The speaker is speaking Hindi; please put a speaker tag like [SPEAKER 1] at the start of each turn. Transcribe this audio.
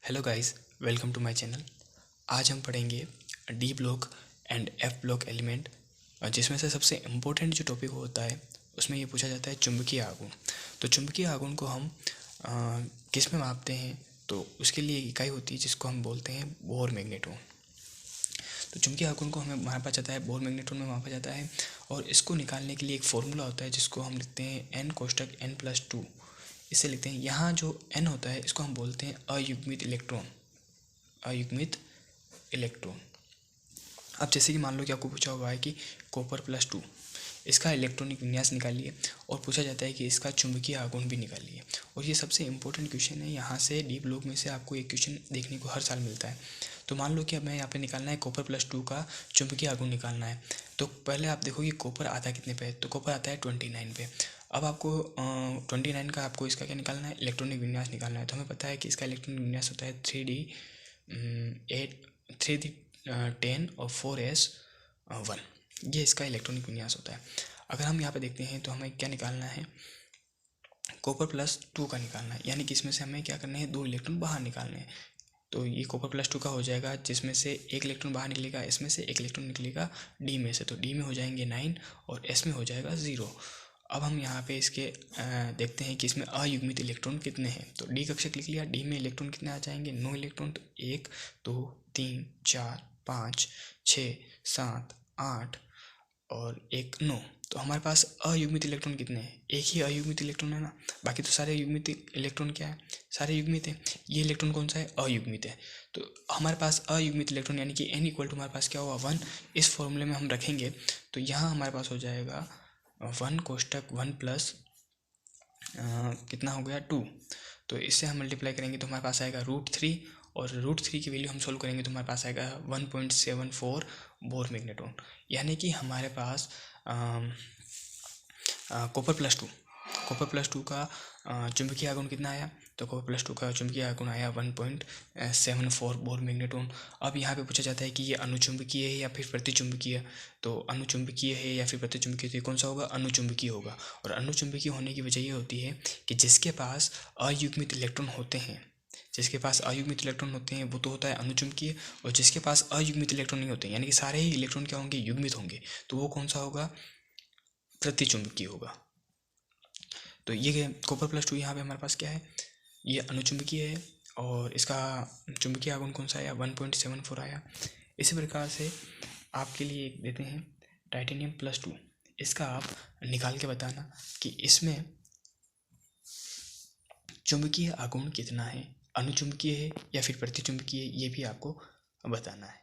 [SPEAKER 1] Hello guys, welcome to my channel. आज हम पढ़ेंगे D block and F block element, जिसमें से सबसे इम्पोर्टेंट जो टॉपिक होता है उसमें ये पूछा जाता है चुंबकीय आघूर्ण। तो चुंबकीय आघूर्ण को हम किस में मापते हैं? तो उसके लिए एक इकाई होती है जिसको हम बोलते हैं बोर मैग्नेट्रॉन। तो चुंबकीय आघूर्ण को हमें मापा जाता है, बोर मैग्नेट्रॉन में मापा जाता है। और इसको निकालने के लिए एक फॉर्मूला होता है जिसको हम लिखते हैं एन कोष्टक n+2। इसे लिखते हैं, यहाँ जो n होता है इसको हम बोलते हैं अयुग्मित इलेक्ट्रॉन। अयुग्मित इलेक्ट्रॉन। अब जैसे कि मान लो कि आपको पूछा हुआ है कि कॉपर+2, इसका इलेक्ट्रॉनिक विन्यास निकालिए और पूछा जाता है कि इसका चुंबकीय आघूर्ण भी निकालिए। और ये सबसे इंपॉर्टेंट क्वेश्चन है। यहाँ से डी ब्लॉक में से आपको एक क्वेश्चन देखने को हर साल मिलता है। तो मान लो कि अब मैं यहाँ पे निकालना है कॉपर+2 का चुंबकीय आघूर्ण निकालना है। तो पहले आप देखो कि कॉपर आता कितने पे है, तो कॉपर आता है 29 पे। अब आपको 29 का आपको इसका क्या निकालना है, इलेक्ट्रॉनिक विन्यास निकालना है। तो हमें पता है कि इसका इलेक्ट्रॉनिक विन्यास होता है 3d10 और 4s1। ये इसका इलेक्ट्रॉनिक विन्यास होता है। अगर हम यहाँ पे देखते हैं तो हमें क्या निकालना है, कॉपर+2 का निकालना है। यानी कि इसमें से हमें क्या करना है, 2 इलेक्ट्रॉन बाहर निकालने हैं। तो ये कॉपर+2 का हो जाएगा, जिसमें से एक इलेक्ट्रॉन बाहर निकलेगा, इसमें से एक इलेक्ट्रॉन निकलेगा डी में से। तो डी में हो जाएंगे 9 और एस में हो जाएगा 0। अब हम यहाँ पे इसके देखते हैं कि इसमें अयुग्मित इलेक्ट्रॉन कितने हैं। तो डी कक्षक लिख लिया। डी में इलेक्ट्रॉन कितने आ जाएंगे, 9 इलेक्ट्रॉन। तो 1 2 3 4 5 6 7 8 और 1 9। तो हमारे पास अयुग्मित इलेक्ट्रॉन कितने हैं, एक ही अयुग्मित इलेक्ट्रॉन है ना। बाकी तो सारे युग्मित इलेक्ट्रॉन क्या है, सारे युग्मित है। ये इलेक्ट्रॉन कौन सा है, अयुग्मित है। तो हमारे पास अयुग्मित इलेक्ट्रॉन यानी कि n इक्वल टू हमारे पास क्या होगा 1। इस फॉर्मूले में हम रखेंगे तो यहाँ हमारे पास हो जाएगा 1 कोष्टक 1 प्लस कितना हो गया 2। तो इससे हम मल्टीप्लाई करेंगे तो हमारे पास आएगा √3। और √3 की वैल्यू हम सोल्व करेंगे तो हमारे पास आएगा 1.74 बोर मैग्नेट्रॉन। यानी कि हमारे पास कॉपर+2 का चुंबकीय आघूर्ण कितना आया, तो कॉपर+2 का चुंबकीय आघूर्ण आया 1.74 बोर मैग्नेट्रॉन। अब यहाँ पे पूछा जाता है कि ये अनुचुंबकीय है या फिर प्रतिचुंबकीय। तो अनुचुंबकीय है या फिर प्रतिचुंबकीय, तो कौन सा होगा, अनुचुंबकीय होगा। और अनुचुंबकीय होने की वजह ये होती है कि जिसके पास अयुग्मित इलेक्ट्रॉन होते हैं, जिसके पास अयुग्मित इलेक्ट्रॉन होते हैं वो तो होता है अनुचुंबकीय। और जिसके पास अयुग्मित इलेक्ट्रॉन नहीं होते यानी कि सारे ही इलेक्ट्रॉन क्या होंगे, युग्मित होंगे, तो वो कौन सा होगा, प्रतिचुंबकीय होगा। तो ये कॉपर+2 यहाँ पे हमारे पास क्या है, ये अनुचुंबकीय है। और इसका चुंबकीय आघूर्ण कौन सा आया, 1.74 आया। इसी प्रकार से आपके लिए एक देते हैं टाइटेनियम+2। इसका आप निकाल के बताना कि इसमें चुंबकीय आघूर्ण कितना है, अनुचुंबकीय है या फिर प्रतिचुंबकीय, ये भी आपको बताना है।